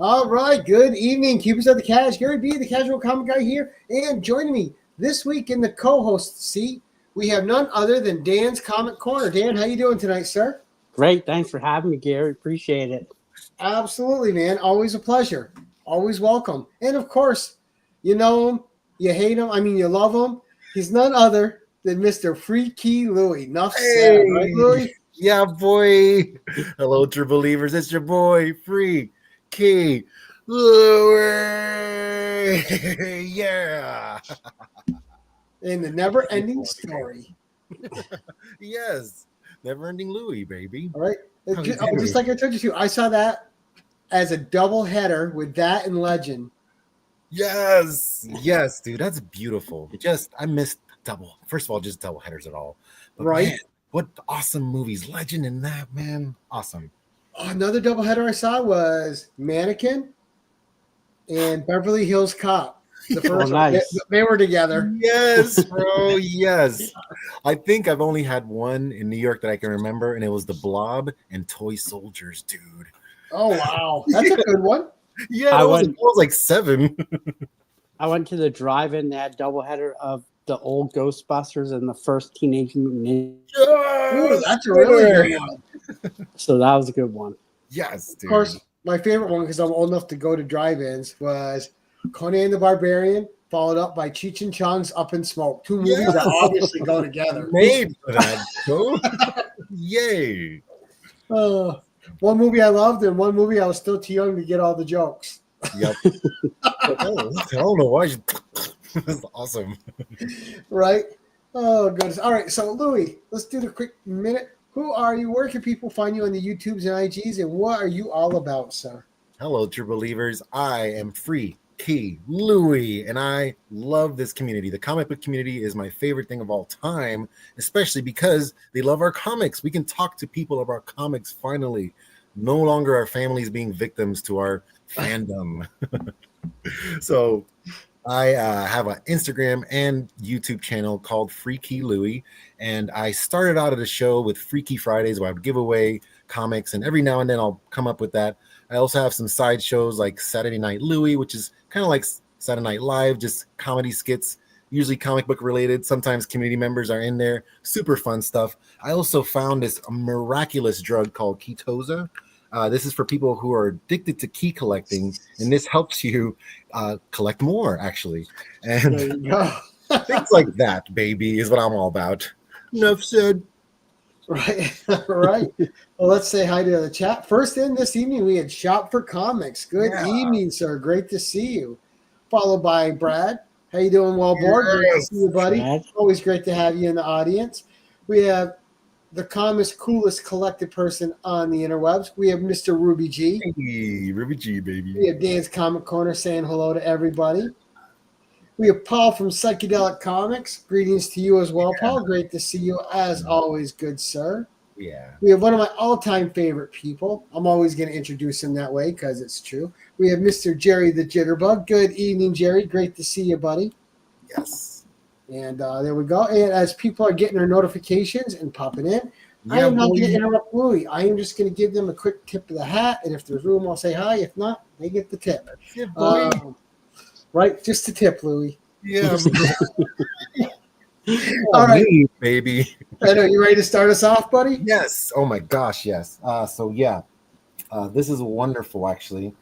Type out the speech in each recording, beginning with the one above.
All right, good evening, Cubans of the Cash. Gary B, the casual comic guy here, and joining me this week in the co-host seat, we have none other than Dan's Comic Corner. Dan, how you doing tonight, sir? Great, thanks for having me, Gary. Appreciate it. Absolutely, man. Always a pleasure. Always welcome. And of course, you know him, you hate him. I mean, you love him. He's none other than Mr. Free Key Loowee. Enough said, right, Loowee? Yeah, boy. Hello, true believers. It's your boy, Free Key Loowee. Yeah. In the never-ending story. Yes. Never-ending Louie, baby. All right. Just like I told you to, I saw that as a double header with that and Legend. Yes. Yes, dude. That's beautiful. I missed first of all, just double headers at all. But right. Man, what awesome movies. Legend in that, man. Awesome. Another double header I saw was Mannequin and Beverly Hills Cop. The first nice. They were together. Yes, bro. Yes. I think I've only had one in New York that I can remember, and it was The Blob and Toy Soldiers, dude. Oh, wow. That's a good one. Yeah, I was like 7. I went to the drive-in. They had doubleheader of the old Ghostbusters and the first Teenage Mutant Ninja. Ooh, that's a really good one. So that was a good one. Yes, dude. Of course, my favorite one, because I'm old enough to go to drive-ins, was Conan the Barbarian, followed up by Cheech and Chong's Up in Smoke. 2 movies that obviously go together. Made for that. Yay. One movie I loved and one movie I was still too young to get all the jokes. Yep. I don't know why. That's awesome. Right? Oh, goodness. All right, so Louie, let's do the quick minute. Who are you? Where can people find you on the YouTubes and IGs, and what are you all about, sir? Hello, true believers. I am Free Key Loowee, and I love this community. The comic book community is my favorite thing of all time, especially because they love our comics. We can talk to people about comics finally. No longer our families being victims to our fandom. So I have an Instagram and YouTube channel called Free Key Loowee, and I started out at a show with Freaky Fridays where I would give away comics, and every now and then I'll come up with that. I also have some side shows like Saturday Night Louie, which is kind of like Saturday Night Live, just comedy skits, usually comic book related. Sometimes community members are in there. Super fun stuff. I also found this miraculous drug called Ketosa. This is for people who are addicted to key collecting, and this helps you collect more, actually. And There you go. things like that, baby, is what I'm all about. Enough said. Right, right. Well, let's say hi to the chat. First in this evening, we had Shop for Comics. Good evening, sir. Great to see you. Followed by Brad. How you doing, Wellboard? Great to see you, buddy. Brad. Always great to have you in the audience. We have the calmest, coolest, collected person on the interwebs. We have Mr. Ruby G. Hey, Ruby G, baby. We have Dan's Comic Corner saying hello to everybody. We have Paul from Psychedelic Comics. Greetings to you as well, Paul. Great to see you as always, good sir. Yeah. We have one of my all-time favorite people. I'm always going to introduce him that way because it's true. We have Mr. Jerry the Jitterbug. Good evening, Jerry. Great to see you, buddy. Yes. And there we go. And as people are getting their notifications and popping in, I am not going to interrupt Louie. I am just going to give them a quick tip of the hat. And if there's room, I'll say hi. If not, they get the tip. Right? Just a tip, Louie. Yeah. All right, baby. I know. You ready to start us off, buddy? Yes. Oh my gosh, yes. This is wonderful, actually.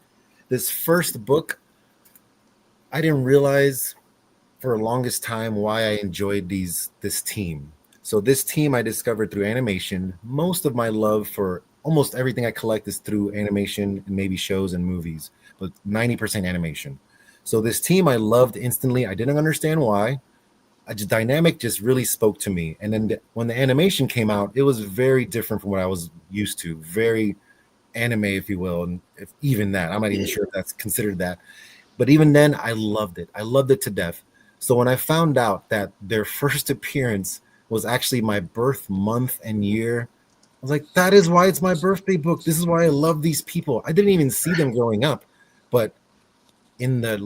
This first book, I didn't realize for the longest time why I enjoyed this team. So this team I discovered through animation. Most of my love for almost everything I collect is through animation and maybe shows and movies, but 90% animation. So this team I loved instantly. I didn't understand why. Dynamic just really spoke to me. And then when the animation came out, it was very different from what I was used to. Very anime, if you will. And if even that, I'm not even sure if that's considered that. But even then, I loved it. I loved it to death. So when I found out that their first appearance was actually my birth month and year, I was like, that is why it's my birthday book. This is why I love these people. I didn't even see them growing up. But in the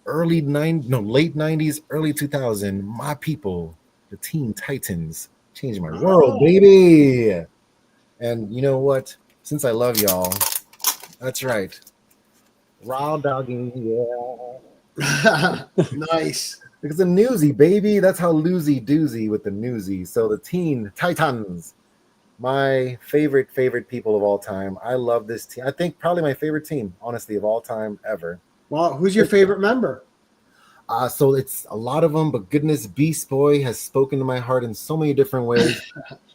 late 90s, early 2000s, my people, the Teen Titans, changed my world, baby. And you know what? Since I love y'all, that's right. Raw doggy, yeah. Nice. Because the newsy, baby. That's how loosey doozy with the newsy. So the Teen Titans, my favorite people of all time. I love this team. I think probably my favorite team, honestly, of all time ever. Well, who's your favorite member? So it's a lot of them, but goodness, Beast Boy has spoken to my heart in so many different ways.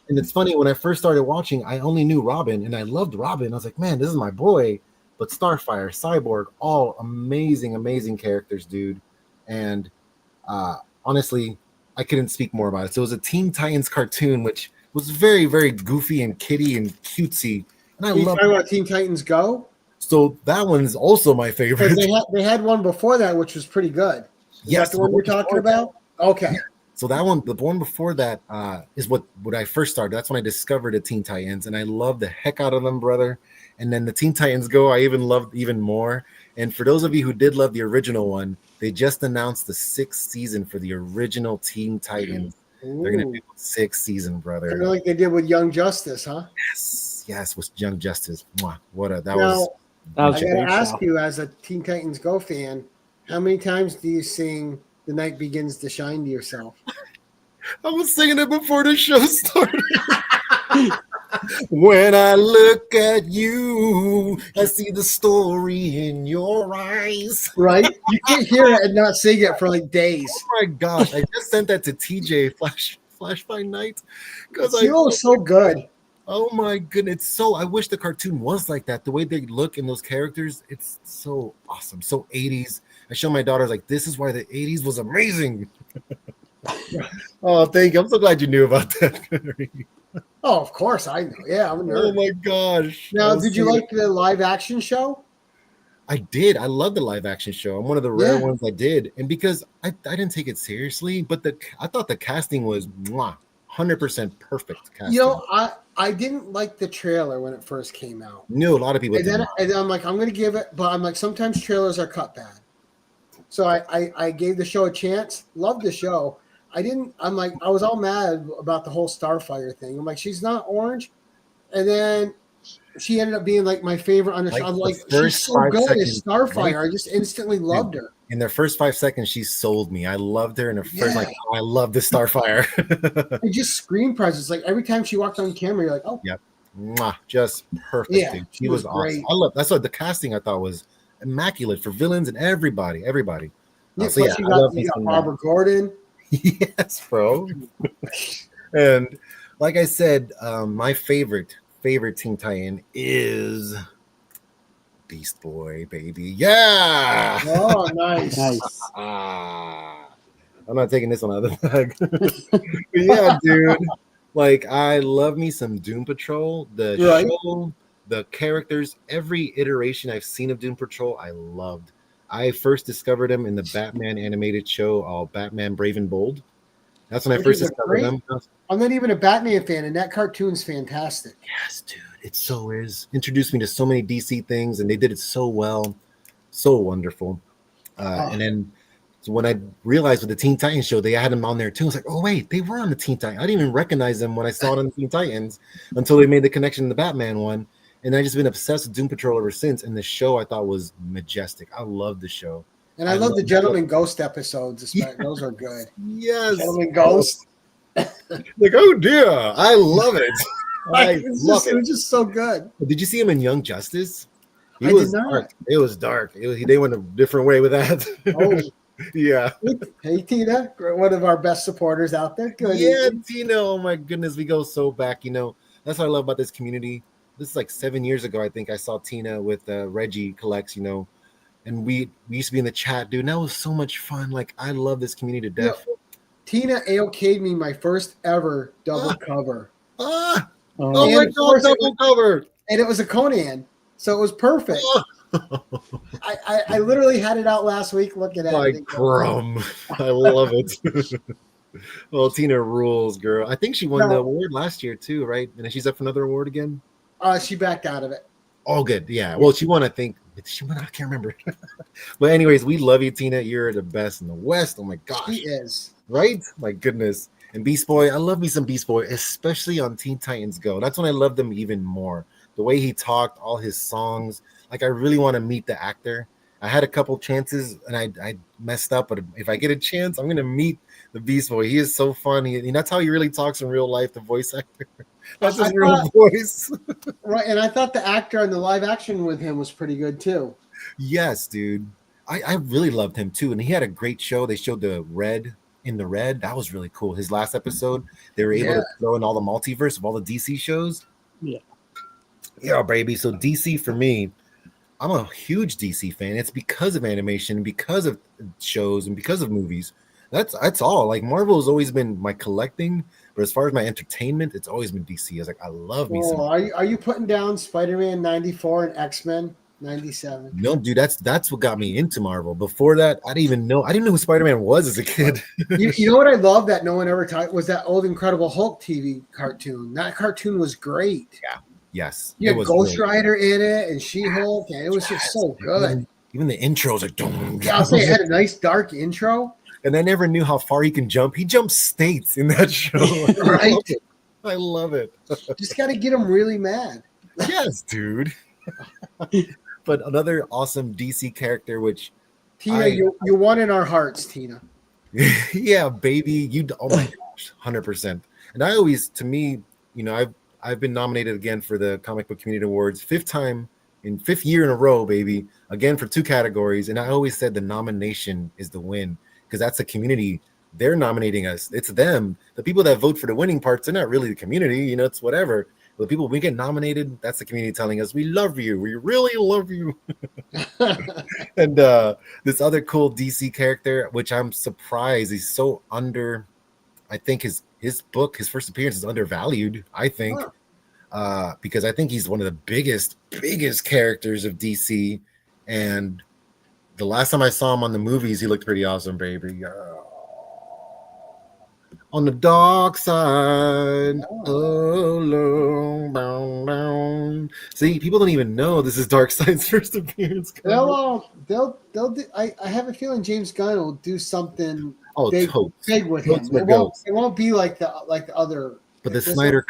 And it's funny, when I first started watching, I only knew Robin, and I loved Robin. I was like, man, this is my boy. But Starfire, Cyborg, all amazing characters, dude. And honestly, I couldn't speak more about it. So it was a Teen Titans cartoon, which was very goofy and kitty and cutesy. And I Are you love talking about Teen Titans Go? So that one's also my favorite. Because they had one before that, which was pretty good. Is that the one we're talking about? Okay. So that one, the one before that, is what I first started. That's when I discovered the Teen Titans, and I love the heck out of them, brother. And then the Teen Titans Go, I even loved even more. And for those of you who did love the original one, they just announced the 6th season for the original Teen Titans. Ooh. They're gonna do 6th season, brother. Kind of like they did with Young Justice, huh? Yes, with Young Justice. Mwah, what a that Now, was. That was I a gotta great ask show. you, as a Teen Titans Go fan, how many times do you sing "The Night Begins to Shine" to yourself? I was singing it before the show started. When I look at you, I see the story in your eyes. Right? You can't hear it and not sing it for like days. Oh my gosh! I just sent that to TJ Flash by Night because Zero is so good. Oh my goodness! It's so. I wish the cartoon was like that. The way they look in those characters, it's so awesome. So 80s. I show my daughters like this is why the 80s was amazing. Oh, thank you. I'm so glad you knew about that. Oh, of course I know. Yeah, I'm a nerd. Oh my gosh! Now, did you like the live action show? I did. I love the live action show. I'm one of the rare ones I did, and because I didn't take it seriously, but I thought the casting was 100% perfect casting. You know, I didn't like the trailer when it first came out. No, a lot of people and didn't. Then I'm like, I'm going to give it, but I'm like, sometimes trailers are cut bad. So I gave the show a chance. Loved the show. I'm like, I was all mad about the whole Starfire thing. I'm like, she's not orange. And then she ended up being like my favorite on the show. I'm like, she's so good as Starfire. Right? I just instantly loved her. In their first 5 seconds, she sold me. I loved her in her first, like, oh, I love this Starfire. And just screen presence. Like every time she walked on camera, you're like, oh. Yep. Mwah, just perfect. Yeah, dude. She was awesome. That's what the casting I thought was immaculate for villains and everybody. Yeah, so yeah, you got Barbara Gordon. Yes, bro. And like I said, my favorite Teen Titan is Beast Boy, baby. Yeah. Oh, nice. I'm not taking this one out of the bag. Yeah, dude. Like, I love me some Doom Patrol. The show, the characters, every iteration I've seen of Doom Patrol, I loved. I first discovered him in the Batman animated show, Batman Brave and Bold. That's when I first discovered him. I'm not even a Batman fan, and that cartoon's fantastic. Yes, dude. It so is. Introduced me to so many DC things, and they did it so well. So wonderful. And then when I realized with the Teen Titans show, they had them on there too. I was like, oh, wait, they were on the Teen Titans. I didn't even recognize them when I saw it on the Teen Titans until they made the connection to the Batman one. And I've just been obsessed with Doom Patrol ever since. And the show I thought was majestic. I love the show. And I love the Gentleman Ghost episodes. Those are good. Yes. Gentleman Ghost. Like, oh, dear. I love it. It was just so good. Did you see him in Young Justice? I did not. Dark. It was dark. They went a different way with that. Oh. Yeah. Hey, Tina, one of our best supporters out there. Good. Yeah, Tina. Oh, my goodness. We go so back. You know, that's what I love about this community. This is like 7 years ago, I think I saw Tina with Reggie Collects, you know, and we used to be in the chat, dude. And that was so much fun. Like, I love this community to death. Yeah. Tina AOK'd me my first ever double cover. Oh my God, double cover. And it was a Conan, so it was perfect. I literally had it out last week looking at it. Crumb. I love it. Well, Tina rules, girl. I think she won the award last year too, right? And she's up for another award again. She backed out of it. Oh, good. Yeah. Well, she won, I think. She won. I can't remember. But anyways, we love you, Tina. You're the best in the West. Oh my gosh. She is. Right? My goodness. And Beast Boy, I love me some Beast Boy, especially on Teen Titans Go. That's when I loved them even more. The way he talked, all his songs. Like, I really want to meet the actor. I had a couple chances and I messed up, but if I get a chance, I'm gonna meet the Beast Boy. He is so funny, and that's how he really talks in real life. The voice actor, that's his real voice. Right, and I thought the actor in the live action with him was pretty good too. Yes, dude. I really loved him too, and he had a great show. They showed the Red in the Red. That was really cool. His last episode, they were able to throw in all the multiverse of all the DC shows. Yeah, baby. So DC for me, I'm a huge DC fan. It's because of animation, because of shows, and because of movies. That's all. Like Marvel has always been my collecting, but as far as my entertainment, it's always been DC. I was like, I love me some. Are you putting down Spider-Man 94 and X-Men 97? No, dude, that's what got me into Marvel. Before that, I didn't know who Spider-Man was as a kid. you know what I love that no one ever talked was that old Incredible Hulk TV cartoon. That cartoon was great. Yeah. Yes. You had Ghost Rider in it and She-Hulk, and it was just so good. Even the intros like I'll say it had a nice dark intro. And I never knew how far he can jump. He jumps states in that show. Right? I love it. Just got to get him really mad. Yes, dude. But another awesome DC character, which Tina, you're one in our hearts, Tina. Yeah, baby. Oh my gosh, 100%. And I always, to me, you know, I've been nominated again for the Comic Book Community Awards, fifth year in a row, baby. Again for 2 categories. And I always said the nomination is the win, because that's the community. They're nominating us. It's them. The people that vote for the winning parts, they're not really the community. You know, it's whatever. The people we get nominated, that's the community telling us we love you. We really love you. And this other cool DC character, which I'm surprised he's so under. I think his book, his first appearance, is undervalued. I think because I think he's one of the biggest characters of DC. And the last time I saw him on the movies, he looked pretty awesome, baby. On the dark side, See, people don't even know this is Darkseid's first appearance. They'll do, I have a feeling James Gunn will do something big with him. It won't be like the other. But the Snyder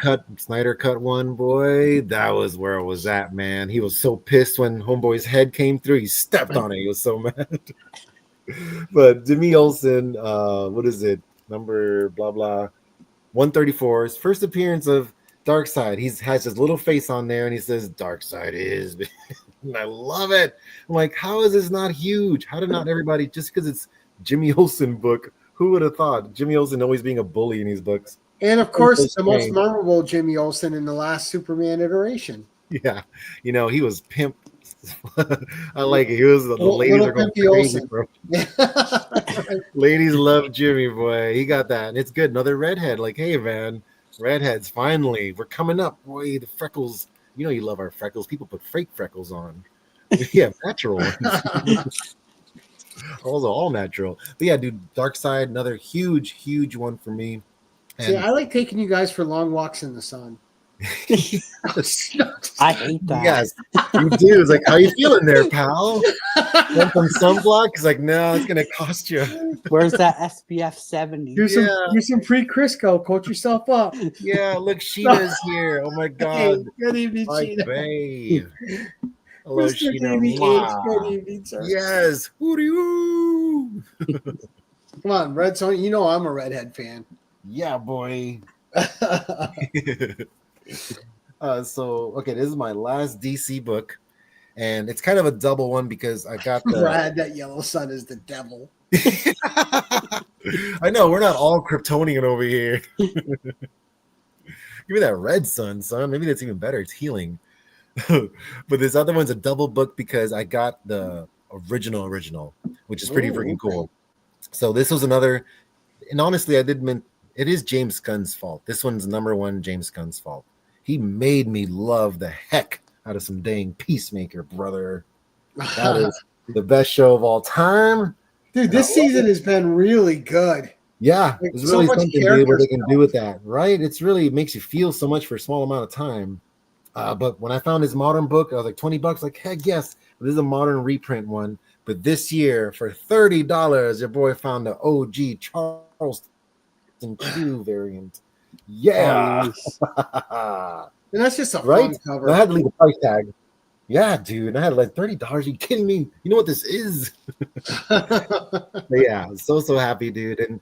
cut one, boy, that was where it was at, man. He was so pissed when Homeboy's head came through. He stepped on it. He was so mad. But Jimmy Olsen, what is it? Number blah blah 134, his first appearance of Darkseid. He has his little face on there and he says Darkseid is and I love it. I'm like, how is this not huge? How did not everybody, just because it's Jimmy Olsen book, who would have thought? Jimmy Olsen always being a bully in his books. And of course the most memorable Jimmy Olsen in the last Superman iteration. Yeah, you know, he was pimp. I like it. He was the ladies are going crazy, bro. Ladies love Jimmy, boy. He got that, and it's good. Another redhead. Like, hey, man, redheads. Finally, we're coming up, boy. The freckles. You know, you love our freckles. People put fake freckles on. Yeah, natural ones. Those are all natural. But yeah, dude, Darkseid, another huge one for me. And see, I like taking you guys for long walks in the sun. I hate that. Yes, you do. It's like, how you feeling there, pal? Want some sunblock? It's like, no, it's gonna cost you. Where's that SPF 70? Do some pre-Crisco. Coat yourself up. Yeah, look, Sheena's here. Oh my god. Hey, good evening, My Sheena. babe. Hello, Mr. Sheena. Davey, good evening, sir. Yes. Who do you? Come on, Red Son. You know I'm a redhead fan. Yeah, boy. So okay, this is my last DC book, and it's kind of a double one because I got the Brad, that yellow sun is the devil. I know we're not all Kryptonian over here. Give me that red sun, son. Maybe that's even better. It's healing. But this other one's a double book because I got the original, which is pretty freaking cool. So this was another, and honestly, it is James Gunn's fault. This one's number one James Gunn's fault. He made me love the heck out of some dang Peacemaker, brother. That is the best show of all time. Dude, this season has been really good. Yeah, like, it's really so something what they can do with that, right? It's really, it makes you feel so much for a small amount of time. But when I found his modern book, I was like, $20. Like, heck yes. This is a modern reprint one. But this year, for $30, your boy found the OG Charleston Q variant. Yeah. Oh, nice. And that's just a right? fun cover. I had to leave the price tag. Yeah, dude. And I had like $30. Are you kidding me? You know what this is? But yeah, so happy, dude. And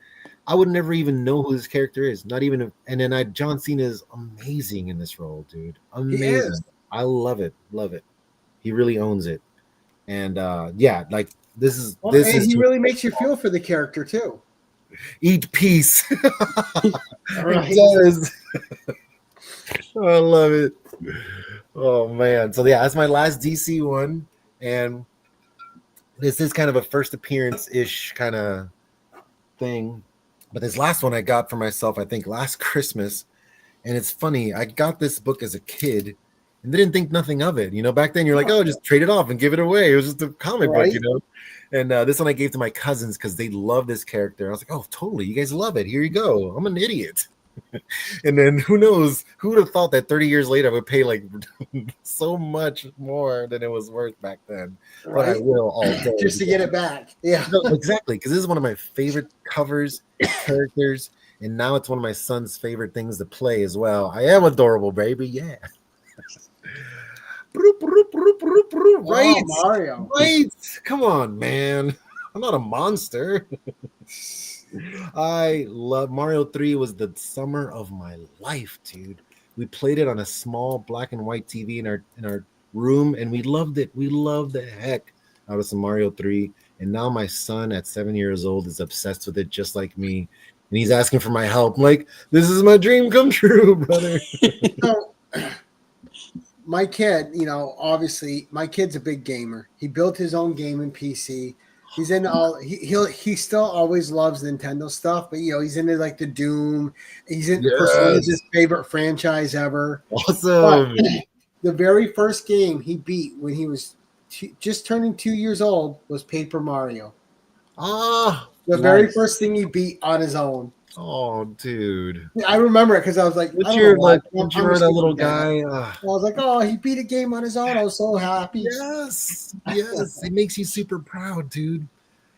I would never even know who this character is. Not even and then John Cena is amazing in this role, dude. He Amazing. is. I love it. Love it. He really owns it. And yeah, like this Well, and is he really makes you feel for the character too. eat peace. Right. It does. I love it. Oh man. So yeah, that's my last DC one. And this is kind of a first appearance-ish kind of thing. But this last one I got for myself, I think last Christmas. And it's funny, I got this book as a kid and didn't think nothing of it. You know, back then you're like, oh, just trade it off and give it away. It was just a comic book, you know. And this one I gave to my cousins because they love this character. I was like, oh, totally. You guys love it. Here you go. I'm an idiot. And then who knows? Who would have thought that 30 years later I would pay like so much more than it was worth back then? Right. But I will all day. Just to get it back. Yeah. No, exactly. Because this is one of my favorite covers, characters. And now it's one of my son's favorite things to play as well. I am adorable, baby. Yeah. Right. Oh, Mario. Right. Come on, man. I'm not a monster. I love Mario 3 was the summer of my life, dude. We played it on a small black and white TV in our room, and we loved it. We loved the heck out of some Mario 3. And now my son at 7 years old is obsessed with it just like me. And he's asking for my help. I'm like, this is my dream come true, brother. So, my kid, you know, obviously my kid's a big gamer. He built his own gaming PC. He's in all he still always loves Nintendo stuff, but you know, he's into like the Doom. He's in Persona's his favorite franchise ever. Awesome. But the very first game he beat when he was just turning 2 years old was Paper Mario. Ah, the very first thing he beat on his own. Oh, dude! I remember it because I was like, you're a little guy. I was like, oh, he beat a game on his own. I was so happy. Yes, yes, it makes you super proud, dude.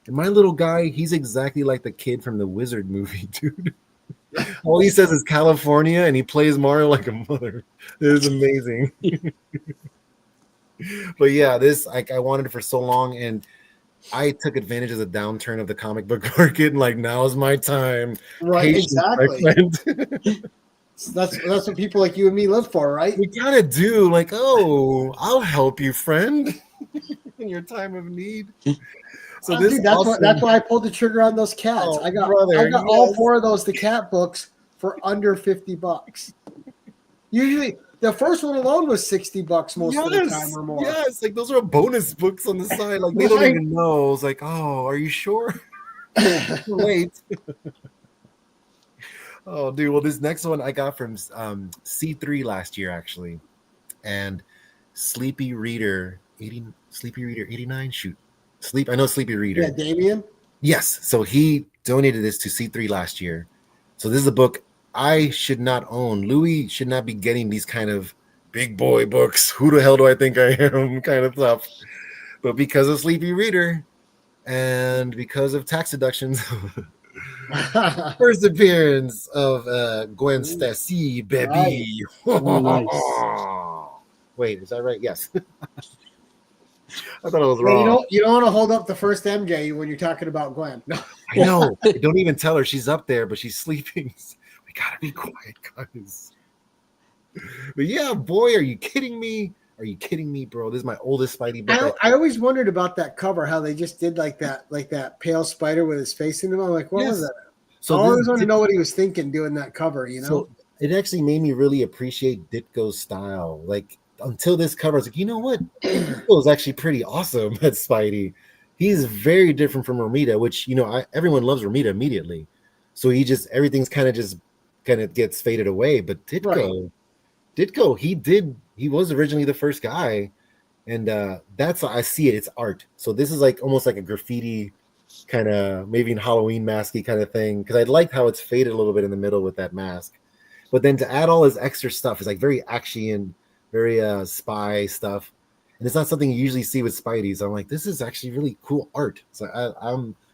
And my little guy, he's exactly like the kid from the Wizard movie, dude. All he says is California, and he plays Mario like a mother. It is amazing. But yeah, this I wanted it for so long, and I took advantage of the downturn of the comic book market, and like now is my time. Right, exactly. That's what people like you and me live for, right? We kind of do. Like, oh, I'll help you, friend, in your time of need. So this dude, that's why I pulled the trigger on those cats. Oh, I got yes. all 4 of those the cat books for under $50. Usually the first one alone was $60 most of the time or more. Yes, like those are bonus books on the side. Like they don't even know. It's like, oh, are you sure? Wait. Oh, dude. Well, this next one I got from C3 last year, actually, and Sleepy Reader 89. Shoot, I know Sleepy Reader. Yeah, Damien. Yes. So he donated this to C3 last year. So this is a book I should not own. Lowee should not be getting these kind of big boy books. Who the hell do I think I am? Kind of stuff. But because of Sleepy Reader and because of tax deductions, first appearance of Gwen Stacy, baby. Nice. Wait, is that right? Yes. I thought I was wrong. You don't want to hold up the first MJ when you're talking about Gwen. No. I know. Don't even tell her she's up there, but she's sleeping. We gotta be quiet, guys. But yeah, boy, are you kidding me? Are you kidding me, bro? This is my oldest Spidey book. I always wondered about that cover, how they just did like that pale spider with his face in them. I'm like, what was that? So I always want to know what he was thinking doing that cover, you know? So it actually made me really appreciate Ditko's style. Like until this cover, I was like, you know what? Ditko is actually pretty awesome at Spidey. He's very different from Romita, which, you know, everyone loves Romita immediately. So everything's kind of gets faded away. But Ditko, he was originally the first guy. And that's, I see it, it's art. So this is like almost like a graffiti kind of, maybe in Halloween masky kind of thing. Because I liked how it's faded a little bit in the middle with that mask. But then to add all his extra stuff is like very action, very spy stuff. And it's not something you usually see with Spidey. So I'm like, this is actually really cool art. So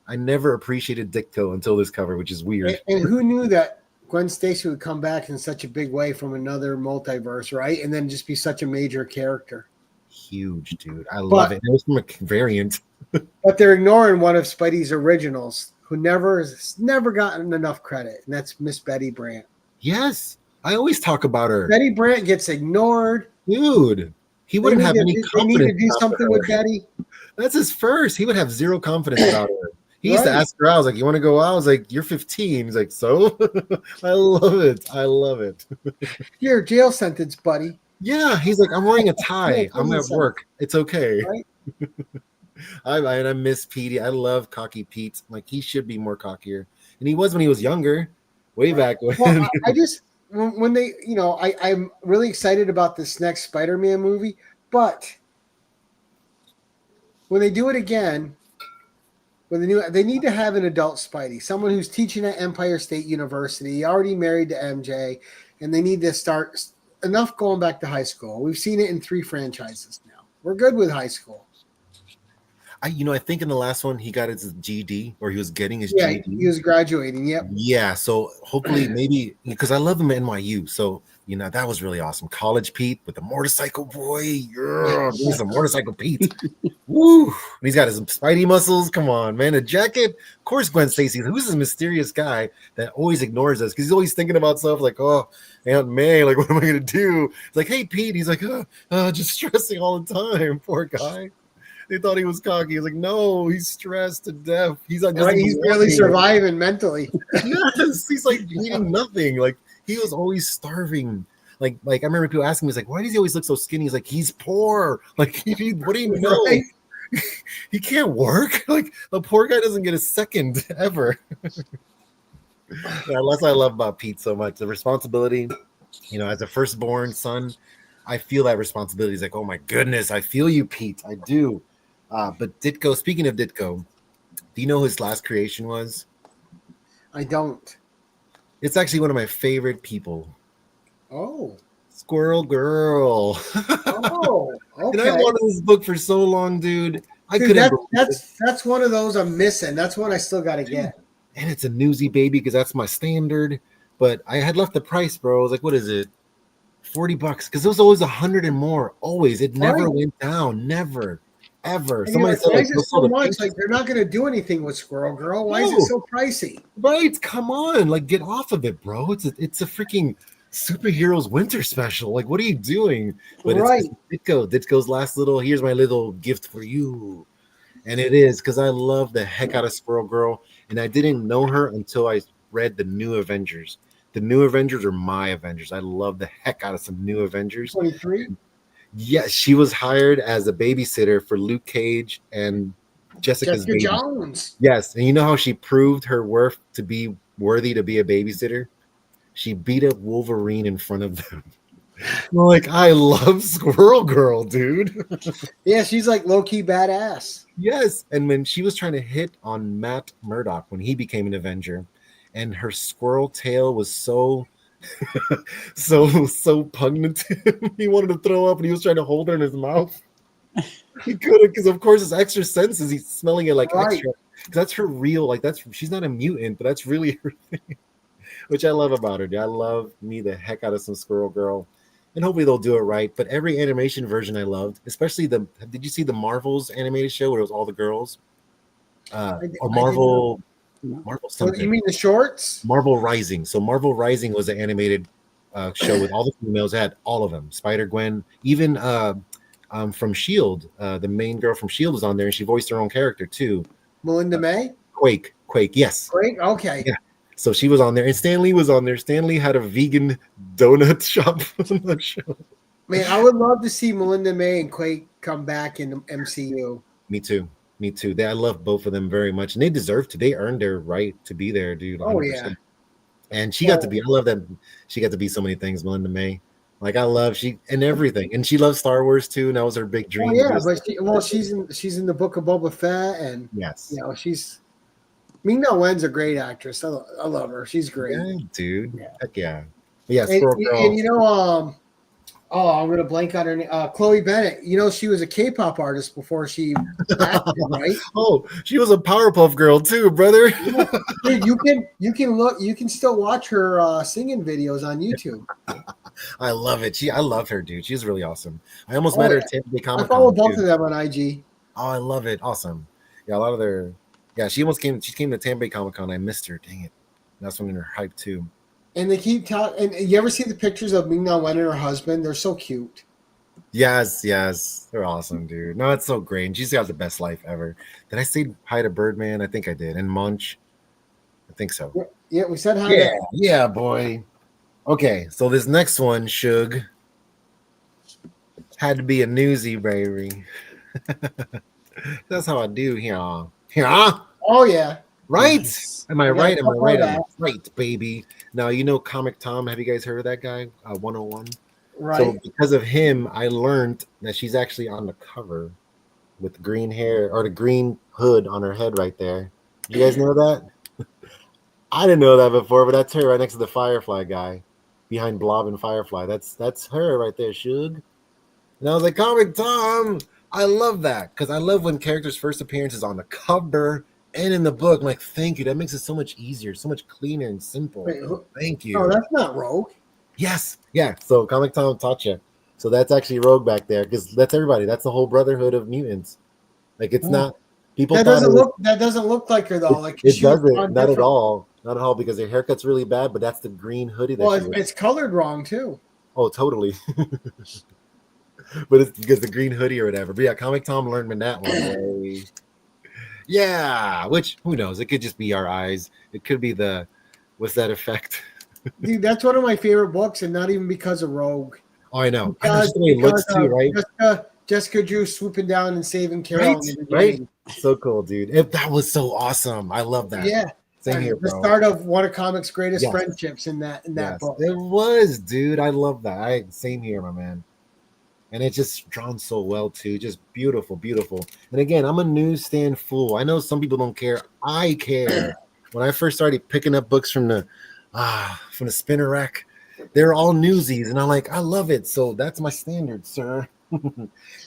I never appreciated Ditko until this cover, which is weird. And who knew that Gwen Stacy would come back in such a big way from another multiverse, right? And then just be such a major character. huge, dude. I love But- it. It was from a variant. But they're ignoring one of Spidey's originals, who never gotten enough credit, and that's Miss Betty Brant. Yes, I always talk about her, Betty Brant gets ignored. dude. He They wouldn't need have to- any They need to confidence. do about something her. with Betty. That's his first. He would have zero confidence about her. He used to Right. ask her out. I was like, "You want to go out?" I was like, "You're 15." He's like, "So?" I love it. I love it. Your jail sentence, buddy. Yeah, he's like, "I'm wearing a tie. I'm at Listen. work. It's okay." Right. I miss Petey. I love cocky Pete. Like he should be more cockier, and he was when he was younger, way back when. Well, I just when they, I'm really excited about this next Spider-Man movie, but when they do it again, they need to have an adult Spidey, someone who's teaching at Empire State University, already married to MJ, and they need to start enough going back to high school. We've seen it in 3 franchises now. We're good with high school. I think in the last one he got his GD, or he was getting his Yeah, GD. he was graduating. Yep. Yeah, so hopefully maybe because I love him at NYU, so that was really awesome. College Pete with the motorcycle boy, yeah, give me some motorcycle Pete. Woo! And he's got his Spidey muscles. Come on, man, a jacket. Of course, Gwen Stacy. Who's this mysterious guy that always ignores us? Because he's always thinking about stuff like, oh, Aunt May, like, what am I gonna do? It's like, hey, Pete. He's like, just stressing all the time. Poor guy. They thought he was cocky. He's like, no, he's stressed to death. He's like, Right, he's barely surviving mentally. Yes, he's like eating nothing. Like he was always starving. Like I remember people asking me, he's like, why does he always look so skinny? He's like, he's poor. Like, what do you know? Right. He can't work. Like the poor guy doesn't get a second ever. That's what I love about Pete so much. The responsibility, as a firstborn son, I feel that responsibility. He's like, oh my goodness, I feel you, Pete. I do. But Ditko, speaking of Ditko, do you know who his last creation was? I don't. It's actually one of my favorite people. Oh. Squirrel Girl. Oh. Okay. And I wanted this book for so long, dude. I Dude, couldn't. that's one of those I'm missing. That's one I still got to get. And it's a newsy baby because that's my standard. But I had left the price, bro. I was like, what is it? $40 because it was always 100 and more. Always. It never went down. Never. Ever. And Somebody said, why is it so much? Like they're not going to do anything with Squirrel Girl. Why is it so pricey? Right? Come on, like get off of it, bro. It's a freaking superheroes winter special. Like, what are you doing? But right. It's Ditko's last little. Here's my little gift for you, and it is because I love the heck out of Squirrel Girl, and I didn't know her until I read the New Avengers. The New Avengers are my Avengers. I love the heck out of some New Avengers. 23. Yes, she was hired as a babysitter for Luke Cage and Jessica Jones. Yes, and you know how she proved her worth to be worthy to be a babysitter? She beat up Wolverine in front of them. Like, I love Squirrel Girl, dude. Yeah, she's like low-key badass. Yes, and when she was trying to hit on Matt Murdock when he became an Avenger, and her squirrel tail was so pungent. He wanted to throw up and he was trying to hold her in his mouth. He couldn't because of course his extra senses, he's smelling it like extra. That's her real, she's not a mutant, but that's really her thing. Which I love about her. I love me the heck out of some Squirrel Girl. And hopefully they'll do it right. But every animation version I loved, especially did you see the Marvel's animated show where it was all the girls? Or Marvel something. You mean the shorts? Marvel Rising. So Marvel Rising was an animated show with all the females. It had all of them. Spider-Gwen, even from S.H.I.E.L.D. The main girl from S.H.I.E.L.D. was on there, and she voiced her own character too. Melinda May? Quake, yes. Quake? Okay. Yeah. So she was on there, and Stan Lee was on there. Stan Lee had a vegan donut shop on that show. Man, I would love to see Melinda May and Quake come back in the MCU. Me too. I love both of them very much, and they deserve to. They earned their right to be there, dude. 100%. Oh yeah. And she got to be. I love that she got to be so many things. Melinda May, like I love and everything, and she loves Star Wars too. And that was her big dream. Oh, yeah, but she's in the Book of Boba Fett, and yes, she's. Ming-Na Wen's a great actress. I love her. She's great. Yeah, dude. Yeah. Heck yeah. But yeah, Squirrel Girl. And I'm gonna blank on her name. Chloe Bennett. She was a K-pop artist before she acted, right? Oh, she was a Powerpuff Girl too, brother. Dude, you can look. You can still watch her singing videos on YouTube. I love it. I love her, dude. She's really awesome. I almost Oh, met her yeah. at Tampa Bay I Comic follow Con both too. of them on IG. Oh, I love it. Awesome. Yeah, a lot of their. Yeah, she almost came. She came to Tampa Bay Comic Con. I missed her. Dang it. That's when they're hyped too. And they keep talking. And you ever see the pictures of Ming Na Wen and her husband? They're so cute. Yes, yes. They're awesome, dude. No, it's so great. And she's got the best life ever. Did I say hi to Birdman? I think I did. And Munch? I think so. Yeah, we said hi. Yeah, yeah, boy. Okay, so this next one, Suge, had to be a newsie, baby. That's how I do here. Here? Oh yeah. Right? Nice. Am I Yeah, right? Am I right? that. I'm right, baby. Now, you know Comic Tom. Have you guys heard of that guy? 101? Right. So because of him, I learned that she's actually on the cover with green hair or the green hood on her head right there. You guys know that? I didn't know that before, but that's her right next to the Firefly guy behind Blob and Firefly. That's her right there, Suge. And I was like, Comic Tom, I love that because I love when characters' first appearance is on the cover and in the book. I'm like, thank you. That makes it so much easier, so much cleaner and simple. Wait, Thank you. Oh, that's not Rogue. Yes. Yeah. So Comic Tom taught you. So that's actually Rogue back there because that's everybody. That's the whole Brotherhood of Mutants. Like it's not people. That thought doesn't look like her though. Like it she was doesn't. on Not at different- all. Not at all because her haircut's really bad. But that's the green hoodie. That Well, she wears. it's colored wrong too. Oh, totally. But it's because the green hoodie or whatever. But yeah, Comic Tom learned me that one. Way. Yeah. Which who knows? It could just be our eyes. It could be the what's that effect? Dude, that's one of my favorite books, and not even because of Rogue. Oh, I know. I know just the way it looks too, right? Jessica Drew swooping down and saving Carol. Right? So cool, dude. That was so awesome. I love that. Yeah. Same here, The bro. start of one of comics' greatest Yes. friendships in that book. It was, dude. I love that. Same here, my man. And it's just drawn so well too. Just beautiful, beautiful. And again, I'm a newsstand fool. I know some people don't care. I care. When I first started picking up books from the spinner rack, they're all newsies, and I'm like, I love it. So that's my standard, sir.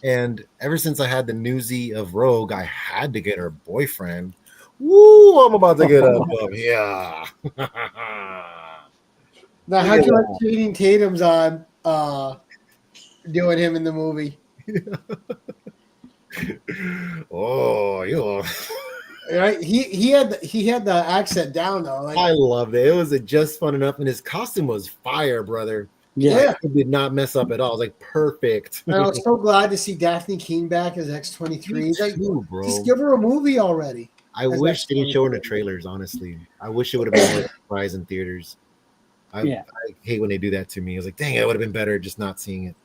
And ever since I had the newsie of Rogue, I had to get her boyfriend. Woo! I'm about to get up here. Now, how'd you like Channing Tatum's on doing him in the movie? Oh, you. Right? He had the accent down though. Like, I loved it. It was just fun enough, and his costume was fire, brother. yeah. It did not mess up at all. It was like perfect. And I was so glad to see Daphne Keane back as X-23. Like, bro. just give her a movie already. I wish they didn't show her in the trailers, honestly. I wish it would have been more surprise in theaters. I hate when they do that to me. I was like, dang, it would have been better just not seeing it.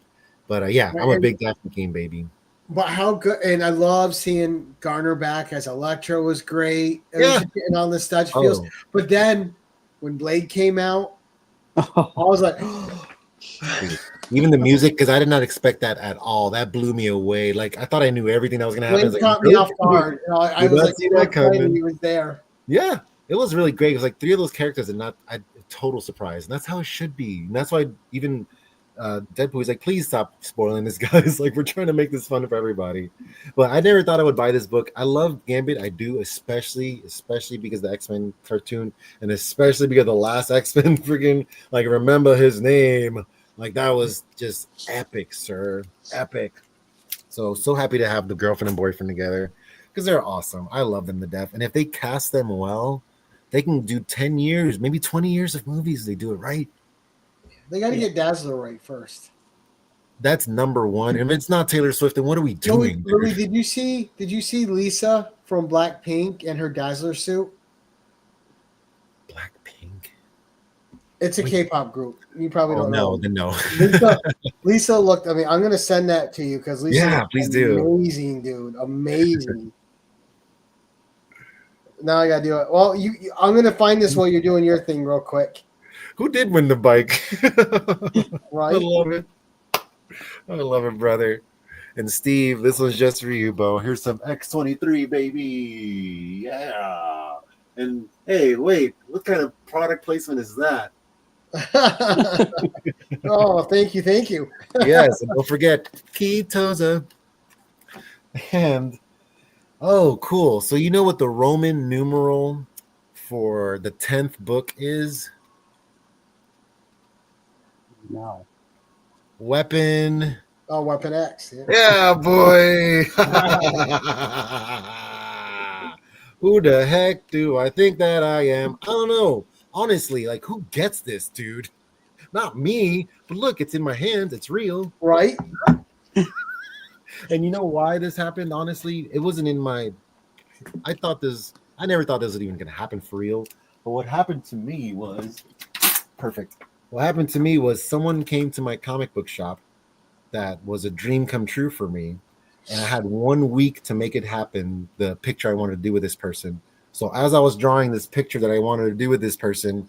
But yeah, I'm a big Daphne Keane baby. But how good, and I love seeing Garner back as Electro was great. Yeah. And all the stuff feels. But then when Blade came out, I was like, even the music, because I did not expect that at all. That blew me away. Like I thought I knew everything that was gonna happen. Blade caught me off guard. I was like, see that coming. He was there. Yeah, it was really great. It was like 3 of those characters and not a total surprise. And that's how it should be. And that's why even Deadpool is like, please stop spoiling this, guys. Like, we're trying to make this fun for everybody. But I never thought I would buy this book. I love Gambit. I do, especially because the X-Men cartoon, and especially because the last X-Men freaking, like, remember his name. Like, that was just epic, sir. Epic. So happy to have the girlfriend and boyfriend together because they're awesome. I love them to death. And if they cast them well, they can do 10 years, maybe 20 years of movies. They do it right. They got to get Dazzler right first. That's number one. If it's not Taylor Swift, then what are we doing? Lowee, did you see Lisa from Blackpink and her Dazzler suit? Blackpink. It's a K-pop group. You probably don't know. Then no. Lisa looked. I mean, I'm gonna send that to you because Lisa. Please do. Amazing, dude. Amazing. Now I gotta do it. Well, I'm gonna find this while you're doing your thing real quick. Who did win the bike? Right. I love it, brother. And Steve, this one's just for you, Bo. Here's some X-23, baby. Yeah. And hey, wait, what kind of product placement is that? Oh, thank you. Yes, and don't forget Ketoza. And cool. So you know what the Roman numeral for the 10th book is? No. Weapon. Oh, Weapon X. Yeah. Yeah, boy. Who the heck do I think that I am? I don't know. Honestly, like, who gets this, dude? Not me. But look, it's in my hands. It's real. Right. And you know why this happened? Honestly, it wasn't in my. I never thought this was even going to happen for real. But what happened to me was perfect. What happened to me was someone came to my comic book shop that was a dream come true for me. And I had 1 week to make it happen, the picture I wanted to do with this person. So as I was drawing this picture that I wanted to do with this person,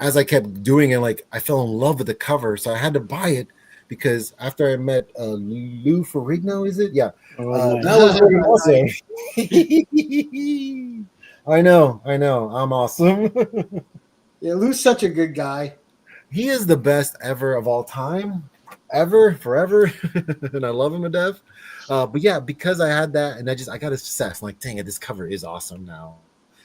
as I kept doing it, like, I fell in love with the cover. So I had to buy it because after I met Lou Ferrigno, is it? Yeah. Oh, That was pretty awesome. I know. I'm awesome. Yeah, Lou's such a good guy. He is the best ever of all time, ever, forever, and I love him to death. But yeah, because I had that, and I got obsessed. Like, dang it, this cover is awesome now,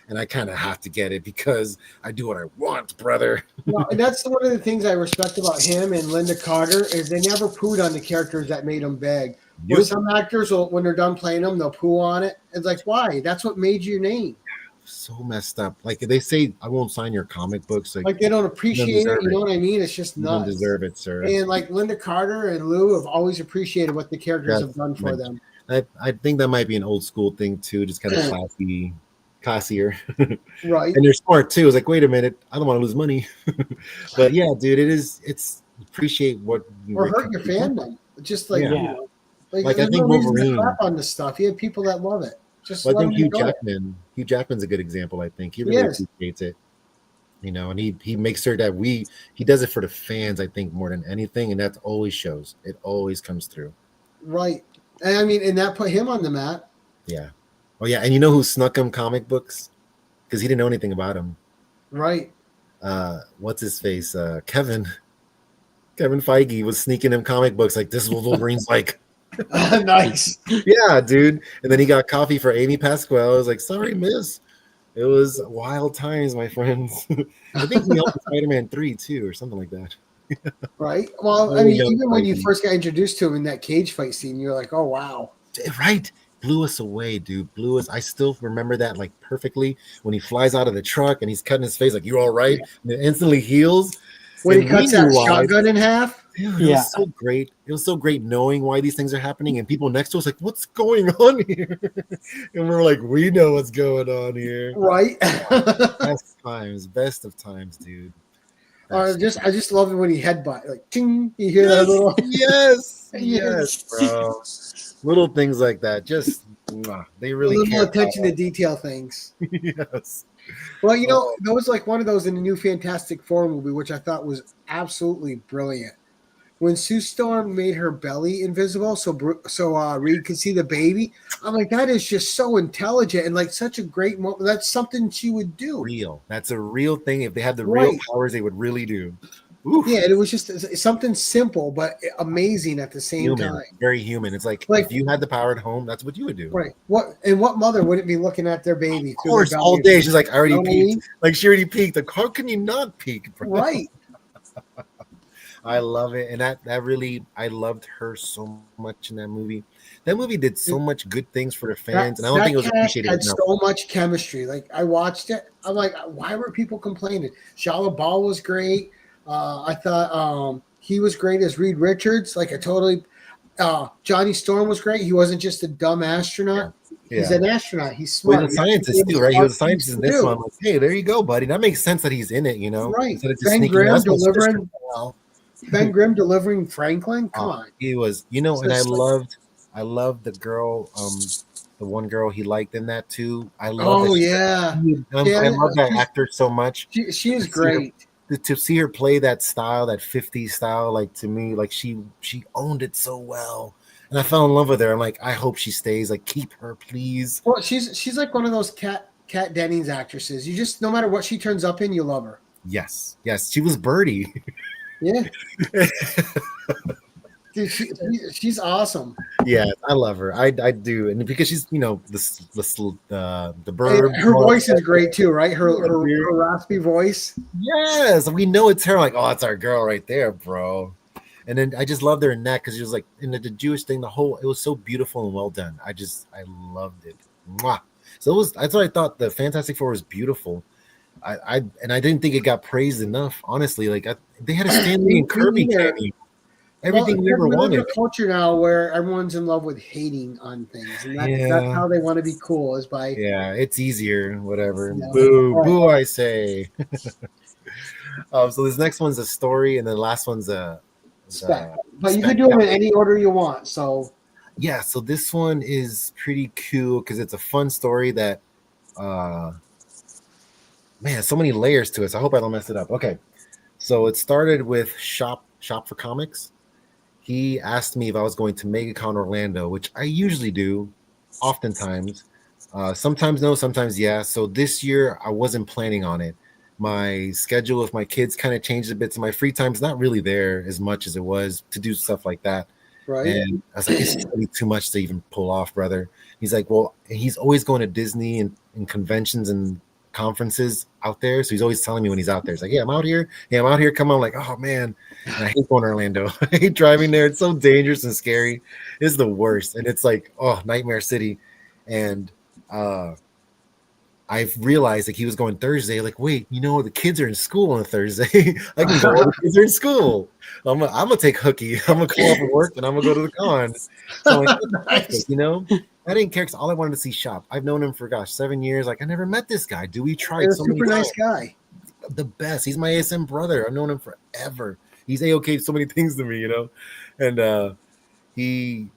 and I kind of have to get it because I do what I want, brother. Well, and that's one of the things I respect about him and Linda Carter is they never pooed on the characters that made them big. Where Yep. some actors, will, when they're done playing them, they'll poo on it. It's like, why? That's what made your name. So messed up. Like, they say, I won't sign your comic books. Like they don't appreciate it. You know what I mean? It's just you don't nuts. deserve it, sir. And like Linda Carter and Lou have always appreciated what the characters have done for them. I think that might be an old school thing too, just kind of classier. Right. And they're smart too. It's like, wait a minute, I don't want to lose money. But yeah, dude, it's appreciate what Or hurt your fandom. Just like, Yeah. you know, Like, I there's think no reason to Wolverine- crap on this stuff. You have people that love it. Just Well, I let think them enjoy it. Hugh Jackman's a good example. I think he really Yes. appreciates it, you know, and he makes sure that he does it for the fans. I think more than anything, and that always shows. It always comes through. Right. And I mean, and that put him on the map. Yeah. Oh yeah, and you know who snuck him comic books because he didn't know anything about him. Right. What's his face? Kevin Feige was sneaking him comic books. Like, this is what Wolverine's like. Nice. Yeah, dude. And then he got coffee for Amy Pasquale. I was like, sorry, miss. It was wild times, my friends. I think he helped with Spider-Man 3 too, or something like that. Right. Well, I Really mean, young even when you Feige. first got introduced to him in that cage fight scene, you're like, oh, wow. Right. Blew us away, dude. Blew us. I still remember that like perfectly when he flies out of the truck and he's cutting his face like, you all right? And it instantly heals. When he And cuts we that knew why. shotgun in half. Dude, Yeah. it was so great. It was so great knowing why these things are happening, and people next to us like, "What's going on here?" And we're like, "We know what's going on here." Right. Best of times, dude. Or Best. I just love it when he headbutt, like, ting, you hear that little. yes, Yes. bro. Little things like that, just they really little care. attention to detail things. Yes. Well, you know, there was like one of those in the new Fantastic Four movie, which I thought was absolutely brilliant. When Sue Storm made her belly invisible, so Reed could see the baby, I'm like, that is just so intelligent and like such a great moment. That's something she would do. Real. That's a real thing. If they had the real Right. powers, they would really do. Oof. Yeah, and it was just something simple but amazing at the same Human, time. very human. It's like Like- if you had the power at home, that's what you would do. Right. What mother wouldn't be looking at their baby? Of course, all day. She's like, I already You know what I peeked. mean? Like, she already peeked. Like, how can you not peek, bro? Right. I love it. And that really, I loved her so much in that movie. That movie did so much good things for the fans, and I don't think it was cat appreciated had enough. so much chemistry. Like I watched it, I'm like, why were people complaining? Shala Ball was great. I thought he was great as Reed Richards. Like I totally. Johnny Storm was great. He wasn't just a dumb astronaut. Yeah. He's an astronaut. He's Well, smart. he's a scientist too, right? He was a scientist in this one. Like, hey, there you go, buddy. That makes sense that he's in it, you know? Right. Instead of just Ben sneaking Grimm out. delivering. Ben Grimm delivering Franklin. Come on. He was, you know, and I Just like- loved the girl, the one girl he liked in that too. I love Oh it. yeah, I love that she's- actor so much. she is great. To see her play that style, that 50s style, like to me, like she owned it so well. And I fell in love with her. I'm like, I hope she stays. Like, keep her, please. Well, she's like one of those Kat Dennings actresses. You just no matter what she turns up in, you love her. Yes. She was Birdie. Yeah. Dude, she's awesome. Yeah, I love her. I do, and because she's, you know, the bird. And her voice is great too, right? Her raspy voice. Yes, we know it's her. Like, oh, that's our girl right there, bro. And then I just loved her in that because she was like in the Jewish thing. It was so beautiful and well done. I loved it. Mwah. So that's what I thought. The Fantastic Four was beautiful. I didn't think it got praised enough. Honestly, like they had a Stan Lee and Kirby cameo. Everything we ever wanted. There's a culture now where everyone's in love with hating on things, and that's how they want to be cool, is by it's easier, whatever. You know, boo, boo, I say. So this next one's a story, and then the last one's a spec. But you can do them in any order you want. So yeah, so this one is pretty cool because it's a fun story that, man, so many layers to it. So I hope I don't mess it up. Okay, so it started with Shop for Comics. He asked me if I was going to MegaCon Orlando, which I usually do, oftentimes. Sometimes no, sometimes yeah. So this year I wasn't planning on it. My schedule with my kids kind of changed a bit, so my free time's not really there as much as it was to do stuff like that. Right. And I was like, it's really too much to even pull off, brother. He's like, well, he's always going to Disney and conventions and conferences out there. So he's always telling me when he's out there, he's like, yeah, I'm out here. Yeah, I'm out here. Come on. I'm like, oh man. And I hate going to Orlando. I hate driving there. It's so dangerous and scary. It's the worst. And it's like, oh, nightmare city. And I've realized like he was going Thursday. Like, wait, the kids are in school on a Thursday. I can go. The kids are in school. I'm gonna take Hooky. I'm gonna call off of work and I'm gonna go to the con. So like, nice. I didn't care because all I wanted to see Shop. I've known him for 7 years. Like I never met this guy. We tried so many nice guy. The best. He's my ASM brother. I've known him forever. He's A-okay so many things to me, And I told him,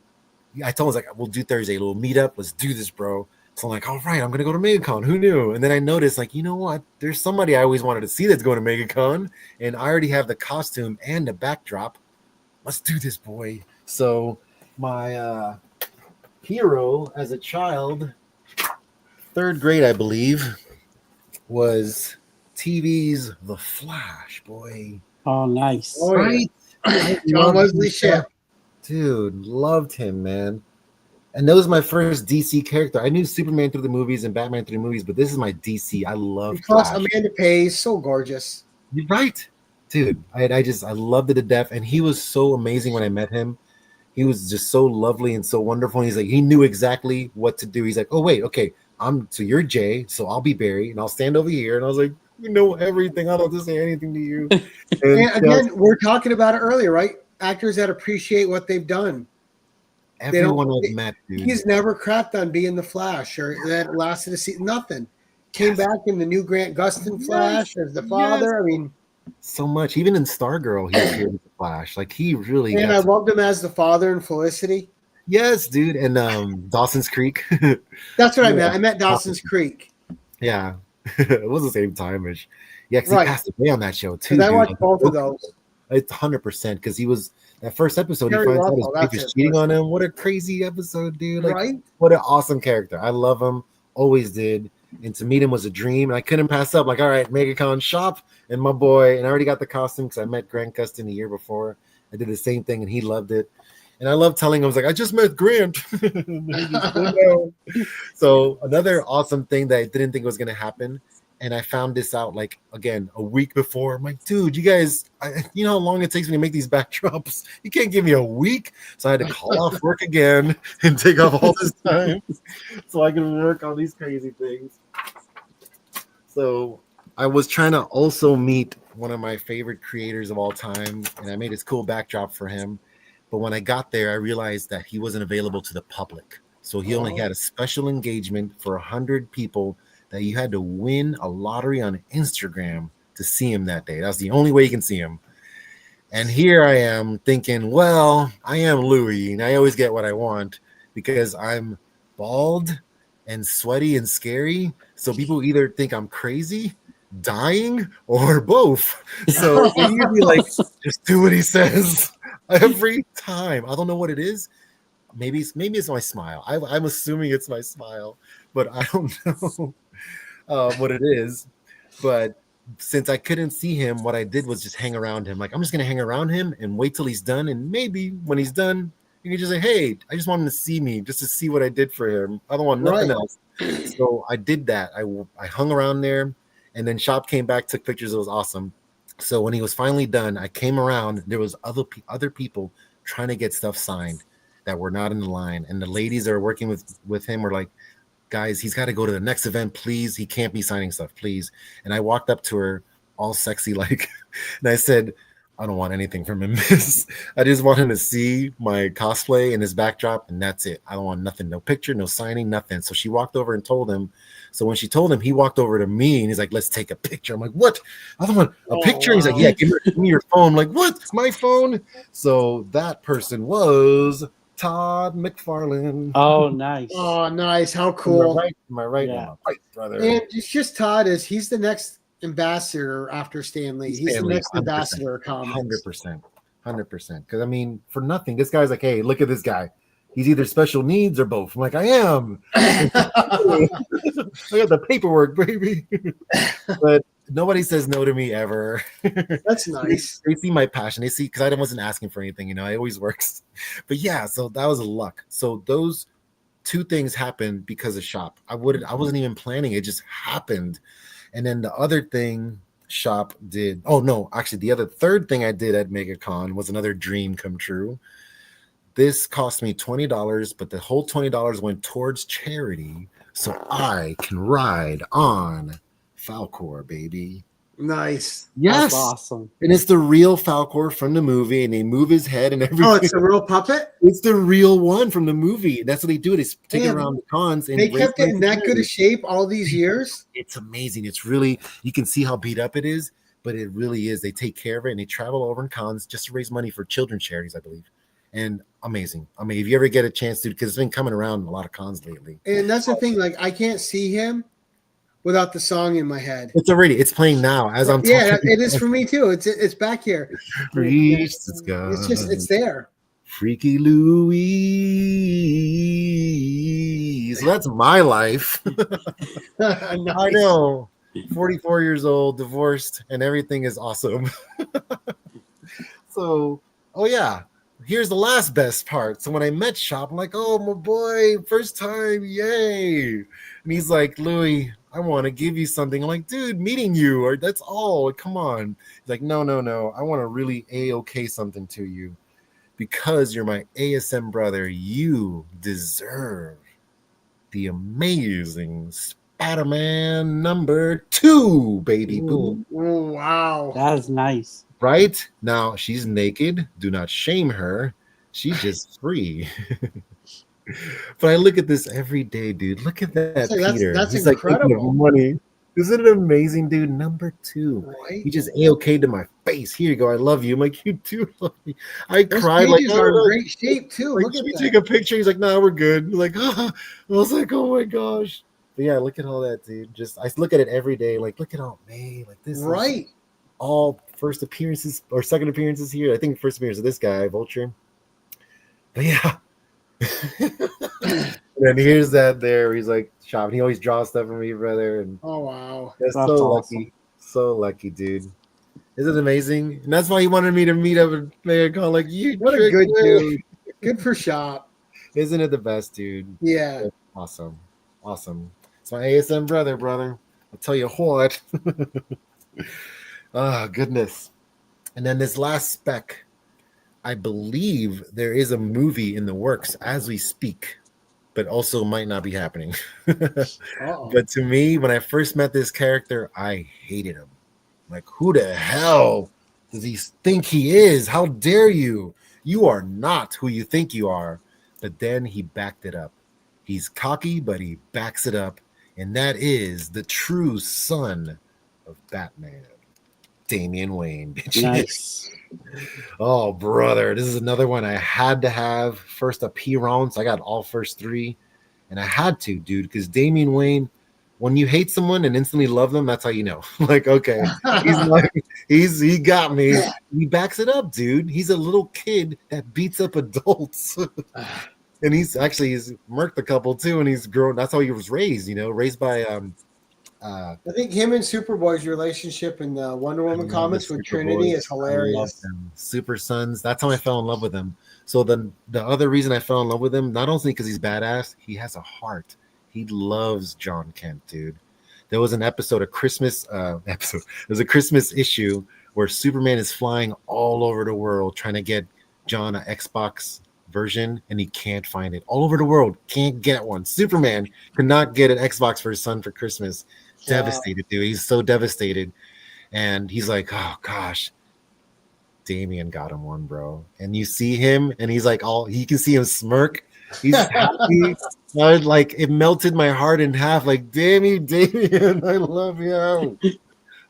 I was like, we'll do Thursday, a little meetup. Let's do this, bro. So I'm like, all right, I'm gonna go to MegaCon. Who knew? And then I noticed, like, you know what? There's somebody I always wanted to see that's going to MegaCon, and I already have the costume and the backdrop. Let's do this, boy. So my hero as a child, 3rd grade, I believe, was TV's The Flash, boy. Oh, nice. Oh, right? John Wesley Shipp. Dude, loved him, man. And that was my first DC character. I knew Superman through the movies and Batman through the movies, but this is my DC. I love Plus, Amanda Pays, so gorgeous. You're right, dude. I loved it to death. And he was so amazing when I met him. He was just so lovely and so wonderful. And he's like, he knew exactly what to do. He's like, oh wait, okay, so you're Jay, so I'll be Barry, and I'll stand over here. And I was like, you know everything. I don't have to say anything to you. And again, we're talking about it earlier, right? Actors that appreciate what they've done. Everyone I've met, dude. He's never crapped on being the Flash, or that lasted a season. Nothing. Came back in the new Grant Gustin Flash as the father. Yes. I mean, so much. Even in Stargirl, he appeared as the Flash. Like he really. And I loved him as the father in Felicity. Yes, dude, and Dawson's Creek. That's what I meant. I met Dawson's Creek. Yeah, it was the same time-ish. Yeah, because he passed away on that show too. I watched both of those. It's 100% because he was that first episode. He finds out his wife is cheating on him. What a crazy episode, dude! Like, right? What an awesome character. I love him. Always did. And to meet him was a dream. And I couldn't pass up. Like, all right, MegaCon Shop and my boy. And I already got the costume because I met Grant Gustin the year before. I did the same thing and he loved it. And I love telling him, I was like, I just met Grant. So another awesome thing that I didn't think was going to happen. And I found this out, like, again, a week before. I'm like, dude, you guys, you know how long it takes me to make these backdrops? You can't give me a week. So I had to call off work again and take off all this time so I can work on these crazy things. So I was trying to also meet one of my favorite creators of all time, and I made this cool backdrop for him. But when I got there, I realized that he wasn't available to the public. So he only had a special engagement for 100 people that you had to win a lottery on Instagram to see him that day. That's the only way you can see him. And here I am thinking, well, I am Lowee, and I always get what I want because I'm bald and sweaty and scary. So people either think I'm crazy, dying, or both. So they usually like, just do what he says every time. I don't know what it is. Maybe it's my smile. I'm assuming it's my smile, but I don't know what it is. But since I couldn't see him, what I did was just hang around him. Like, I'm just gonna hang around him and wait till he's done, and maybe when he's done, you can just say, hey, I just want him to see me, just to see what I did for him. I don't want nothing else. So I did that. I hung around there, and then Shop came back, took pictures. It was awesome. So when he was finally done, I came around. There was other people trying to get stuff signed that were not in the line, and the ladies that are working with him were like, "Guys, he's got to go to the next event, please. He can't be signing stuff, please." And I walked up to her, all sexy like, and I said, "I don't want anything from him, miss. I just want him to see my cosplay and his backdrop, and that's it. I don't want nothing, no picture, no signing, nothing." So she walked over and told him. So when she told him, he walked over to me and he's like, "Let's take a picture." I'm like, "What? I don't want a picture." He's like, "Yeah, give me your phone." I'm like, "What? My phone?" So that person was Todd McFarlane. Oh, nice. Oh, nice. How cool. Am I right? Yeah. Am I right, brother? And it's just Todd he's the next ambassador after Stan Lee. He's the next ambassador of comics. 100%. Because I mean, for nothing, this guy's like, "Hey, look at this guy. He's either special needs or both." I'm like, "I am." I got the paperwork, baby. But nobody says no to me ever. That's nice. They see my passion. They see, because I wasn't asking for anything, it always works. But yeah, so that was a luck. So those two things happened because of Shop. I wasn't even planning. It just happened. And then the other thing Shop did, the third thing I did at MegaCon was another dream come true. This cost me $20, but the whole $20 went towards charity, so I can ride on Falcor, baby. Nice. Yes. That's awesome. And it's the real Falcor from the movie, and they move his head and everything. Oh, it's a real puppet? It's the real one from the movie. That's what they do. They take it around the cons. And they kept it in that good a shape all these years? It's amazing. It's really, you can see how beat up it is, but it really is. They take care of it, and they travel over in cons just to raise money for children's charities, I believe. And amazing. I mean, if you ever get a chance to, because it's been coming around a lot of cons lately. And that's the thing, like, I can't see him without the song in my head. It's playing now as I'm talking. Yeah, it is for me too. It's back here. It's there. Freaky Lowee. So that's my life. Nice. I know. 44 years old, divorced, and everything is awesome. So, here's the last best part. So when I met Shop, I'm like, "Oh, my boy, first time, yay." And he's like, "Louie, I want to give you something." I'm like, "Dude, meeting you, or that's all. Come on." He's like, No. I want to really A-OK something to you. Because you're my ASM brother, you deserve the amazing Spider-Man #2, baby boo. Oh, wow. That is nice. Right? Now, she's naked. Do not shame her. She's just free. But I look at this every day, dude. Look at that, Peter. That's He's incredible. Like, money. Isn't it amazing, dude? #2. Right? He just A-OK to my face. Here you go. I love you. I'm like, "You too love me." I Those cried like, pages are in great shape too. Like, Look at "Can we that. take a picture?" He's like, "No, we're good." Like, I was like, "Oh my gosh." But yeah, look at all that, dude. Just I look at it every day. Like, look at all like this. Right. Is all first appearances or second appearances here. I think first appearance of this guy, Vulture. But yeah. And then here's that there. He's like, "Shop." He always draws stuff for me, brother. And Oh, wow. that's so awesome. lucky. So lucky, dude. Isn't it amazing? And that's why he wanted me to meet up and make a call. Like, "You What a good dude. Good for Shop. Isn't it the best, dude? Yeah. Awesome. It's my ASM brother. I'll tell you what. Oh, goodness. And then this last spec, I believe there is a movie in the works as we speak, but also might not be happening. But to me, when I first met this character, I hated him. Like, who the hell does he think he is? How dare you? You are not who you think you are. But then he backed it up. He's cocky, but he backs it up. And that is the true son of Batman, Damian Wayne. Nice. Oh, brother. This is another one I had to have. First up P rounds. I got all first 3. And I had to, dude, because Damian Wayne, when you hate someone and instantly love them, that's how you know. Like, okay, he got me. He backs it up, dude. He's a little kid that beats up adults. And he's murked a couple too, and he's grown. That's how he was raised, raised by I think him and Superboy's relationship in the Wonder Woman comics with Trinity is hilarious. Super Sons. That's how I fell in love with him. So the other reason I fell in love with him, not only because he's badass, he has a heart. He loves John Kent, dude. There was an episode, a Christmas episode. There's a Christmas issue where Superman is flying all over the world trying to get John an Xbox version, and he can't find it. All over the world, can't get one. Superman could not get an Xbox for his son for Christmas. Wow. Devastated, dude. He's so devastated. And he's like, oh gosh, Damian got him one, bro. And you see him, and he's like, you can see him smirk. He's happy. Like, it melted my heart in half. Like, Damian, I love you.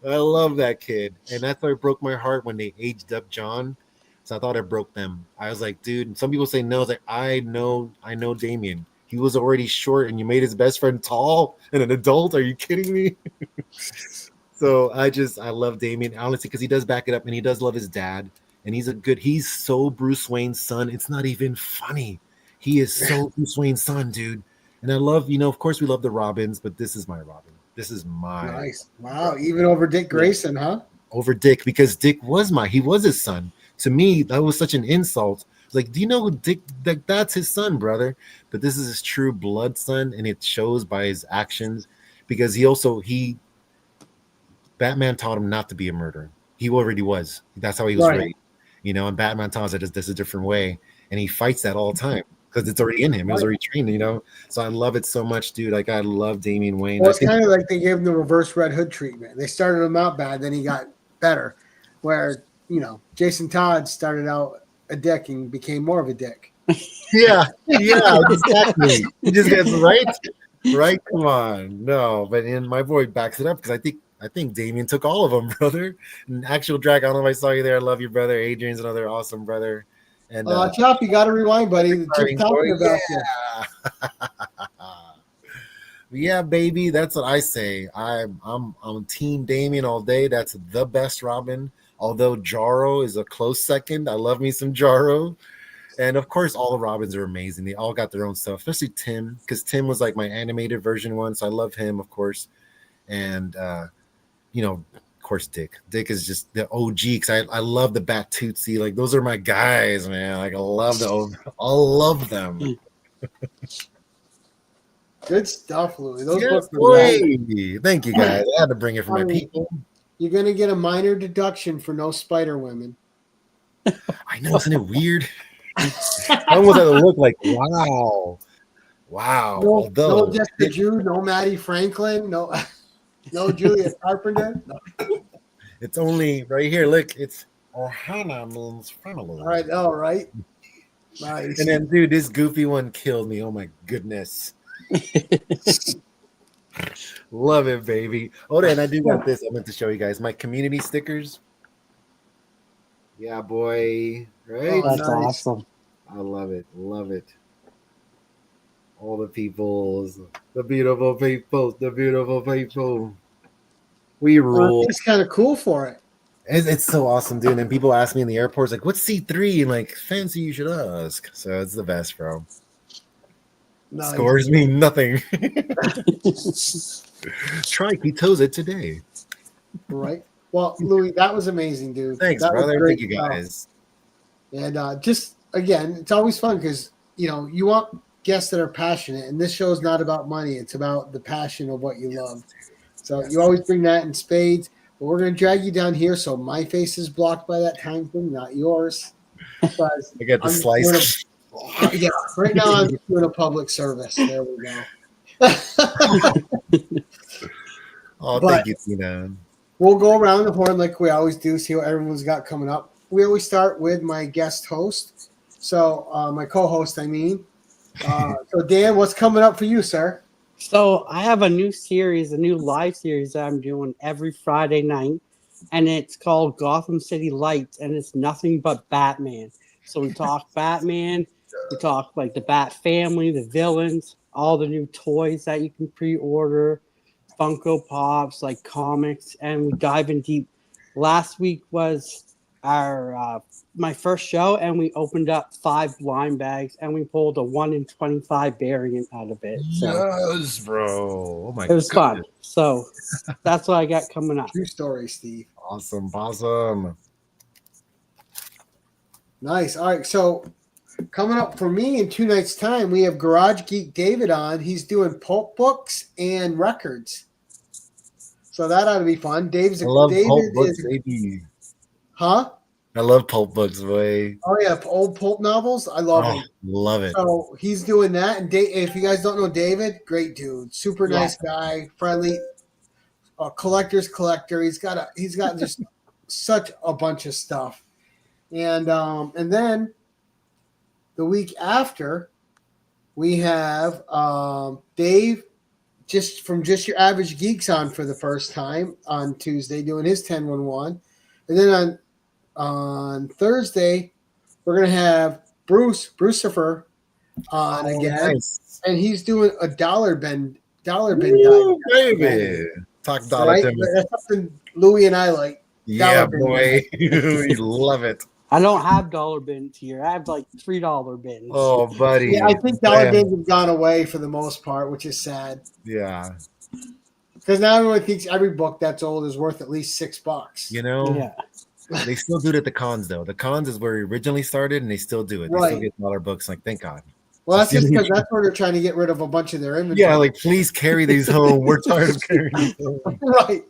I love that kid. And that's why it broke my heart when they aged up John. So I thought it broke them. I was like, dude, some people say no. I was like, I know Damian. He was already short, and you made his best friend tall and an adult. Are you kidding me? So I love Damian, honestly, because he does back it up, and he does love his dad. And he's so Bruce Wayne's son. It's not even funny. He is so Bruce Wayne's son, dude. And I love, of course we love the Robins, but this is my Robin. This is my nice. Wow, even over Dick Grayson, huh? Over Dick, because Dick he was his son. To me, that was such an insult. Like, do you know who Dick? That's his son, brother. But this is his true blood son, and it shows by his actions. Because Batman taught him not to be a murderer. He already was. That's how he was raised. And Batman taught us that this is a different way, and he fights that all the time because it's already in him. It was already trained, So I love it so much, dude. Like, I love Damian Wayne. Well, it's kind of like they gave him the reverse Red Hood treatment. They started him out bad, then he got better. Where Jason Todd started out a dick and became more of a dick. Yeah, exactly. He just gets right. Come on, no, but my boy backs it up because I think Damian took all of them, brother. And Actual Drag, I don't know if I saw you there. I love you, brother. Adrian's another awesome brother. And Chop, you got to rewind, buddy. Just talking about you. Yeah, baby. That's what I say. I'm Team Damian all day. That's the best Robin. Although Jarro is a close second. I love me some Jarro. And of course, all the Robins are amazing. They all got their own stuff, especially Tim, because Tim was like my animated version one. So I love him, of course. And, of course, Dick. Dick is just the OG because I love the Bat Tootsie. Like, those are my guys, man. Like, I love them. Good stuff, Lowee. Those Yes, books thank you, guys. I had to bring it for my people. You're going to get a minor deduction for no Spider Women. I know, isn't it weird? I almost had to look like, wow. No Jessica Drew, no Maddie Franklin, no Julia Carpenter. No. It's only right here. Look, it's Ohana means family. All right. Nice. And then, dude, this goofy one killed me. Oh my goodness. Love it, baby. Oh, and I do got this. I meant to show you guys my community stickers. Yeah, boy. Right? That's awesome. I love it. All the peoples, the beautiful people. We rule. It's kind of cool for it. It's so awesome, dude. And people ask me in the airports, like, what's C3? And like, fancy you should ask. So it's the best, bro. Nice. Scores mean nothing. Try Ketoza today. Right. Well, Lowee, that was amazing, dude. Thanks, that brother. Thank you, guys. And just, again, it's always fun because, you want guests that are passionate. And this show is not about money. It's about the passion of what you love. So you always bring that in spades. But we're going to drag you down here so my face is blocked by that time thing, not yours. I got the slice. Yeah, right now I'm doing a public service. There we go. Thank you, Tina. We'll go around the horn like we always do, see what everyone's got coming up. We always start with my guest host. So my co-host, I mean. So Dan, what's coming up for you, sir? So I have a new live series that I'm doing every Friday night, and it's called Gotham City Lights, and it's nothing but Batman. So we talk Batman, we talk like the Bat family, the villains, all the new toys that you can pre-order, Funko Pops, like comics, and we dive in deep. Last week was our my first show, and we opened up 5 blind bags, and we pulled a 1 in 25 variant out of it. So yes, bro. Oh my god. It was fun. So that's what I got coming up. True story, Steve. Awesome. Nice. All right. So coming up for me in 2 nights' time, we have Garage Geek David on. He's doing pulp books and records. So that ought to be fun. I love pulp books, baby. Huh? I love pulp books, boy. Oh yeah, old pulp novels. I love Oh, them. love it. So he's doing that. And if you guys don't know David, great dude, super Yeah. nice guy, friendly, collector's collector. He's got just such a bunch of stuff. And then the week after, we have Dave just from Just Your Average Geeks on for the first time on Tuesday, doing his 1011. And then on Thursday, we're gonna have Brucifer on again, Nice. and he's doing a dollar bin Ooh, dive. baby. Talk dollar Right? to me. That's something Louie and I like. Yeah, Dollar bin boy. You love it. I don't have dollar bins here. I have like $3 bins. Oh, buddy. Yeah, I think dollar Man. bins have gone away for the most part, which is sad. Yeah. Because now everyone thinks every book that's old is worth at least $6. You know, Yeah. they still do it at the cons, though. The cons is where it originally started, and they still do it. They Right. still get dollar books. Like, thank God. Well, that's just because that's where they're trying to get rid of a bunch of their inventory. Yeah, like, please carry these home. We're tired of carrying these home. Right.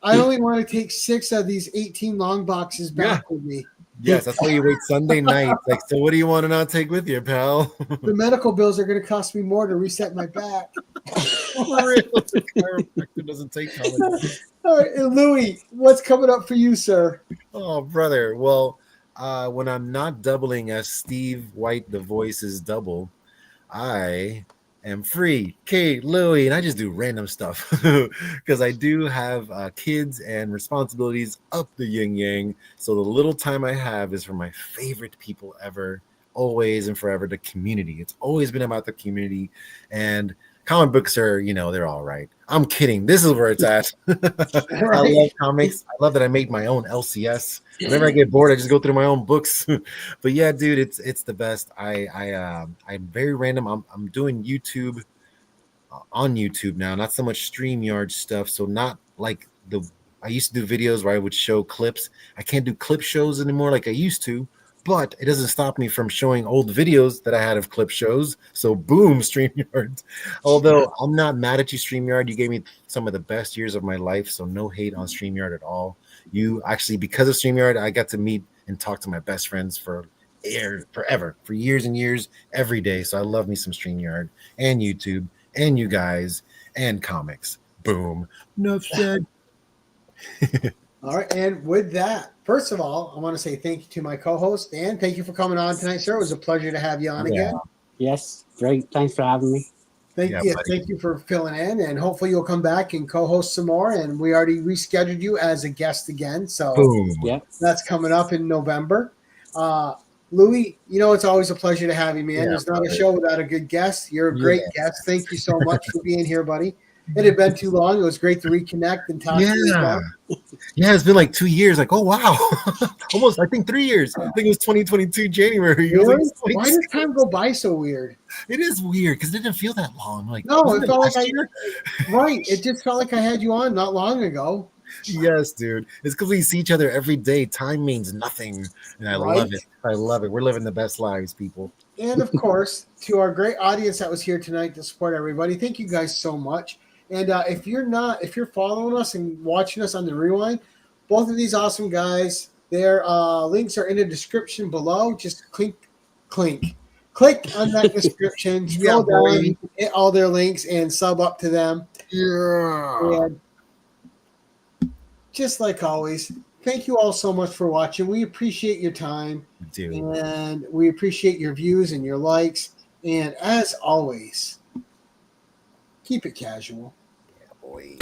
I only want to take 6 of these 18 long boxes back with me. Yes, that's why you wait Sunday night. Like, so what do you want to not take with you, pal? The medical bills are going to cost me more to reset my back. For real. The chiropractor doesn't take college. All right, and Louie, what's coming up for you, sir? Oh, brother. Well, when I'm not doubling as Steve White, the voice's double, I am free. Key Loowee, and I just do random stuff because I do have kids and responsibilities up the yin yang. So the little time I have is for my favorite people ever, always and forever, the community. It's always been about the community, and comic books are, they're all right. I'm kidding. This is where it's at. I love comics. I love that I make my own LCS. Whenever I get bored, I just go through my own books. But yeah, dude, it's the best. I'm very random. I'm doing YouTube on YouTube now, not so much StreamYard stuff. So not like I used to do videos where I would show clips. I can't do clip shows anymore like I used to. But it doesn't stop me from showing old videos that I had of clip shows. So boom, StreamYard. Although I'm not mad at you, StreamYard. You gave me some of the best years of my life. So no hate on StreamYard at all. You actually, because of StreamYard, I got to meet and talk to my best friends forever, for years and years, every day. So I love me some StreamYard and YouTube and you guys and comics. Boom. Enough said. All right, and with that, first of all, I want to say thank you to my co-host, Dan. Thank you for coming on tonight, sir. It was a pleasure to have you on again. Yes. Great. Thanks for having me. Thank you for filling in, and hopefully you'll come back and co-host some more. And we already rescheduled you as a guest again, so that's coming up in November. Louie, it's always a pleasure to have you, man. There's not a show without a good guest. You're a great guest. Thank you so much for being here, buddy. It had been too long. It was great to reconnect and talk to you. Yeah, it's been like 2 years. Like, oh, wow. Almost, I think 3 years. I think it was 2022 January. Really? Why does time go by so weird? It is weird because it didn't feel that long. Like, no, it felt like right. It just felt like I had you on not long ago. Yes, dude. It's because we see each other every day. Time means nothing. And I love it. I love it. We're living the best lives, people. And of course, to our great audience that was here tonight to support everybody, thank you guys so much. And if you're following us and watching us on the Rewind, both of these awesome guys, their links are in the description below. Just click on that description, scroll down, hit all their links, and sub up to them. Yeah. And just like always, thank you all so much for watching. We appreciate your time, and we appreciate your views and your likes. And as always, keep it casual. Yeah, boy.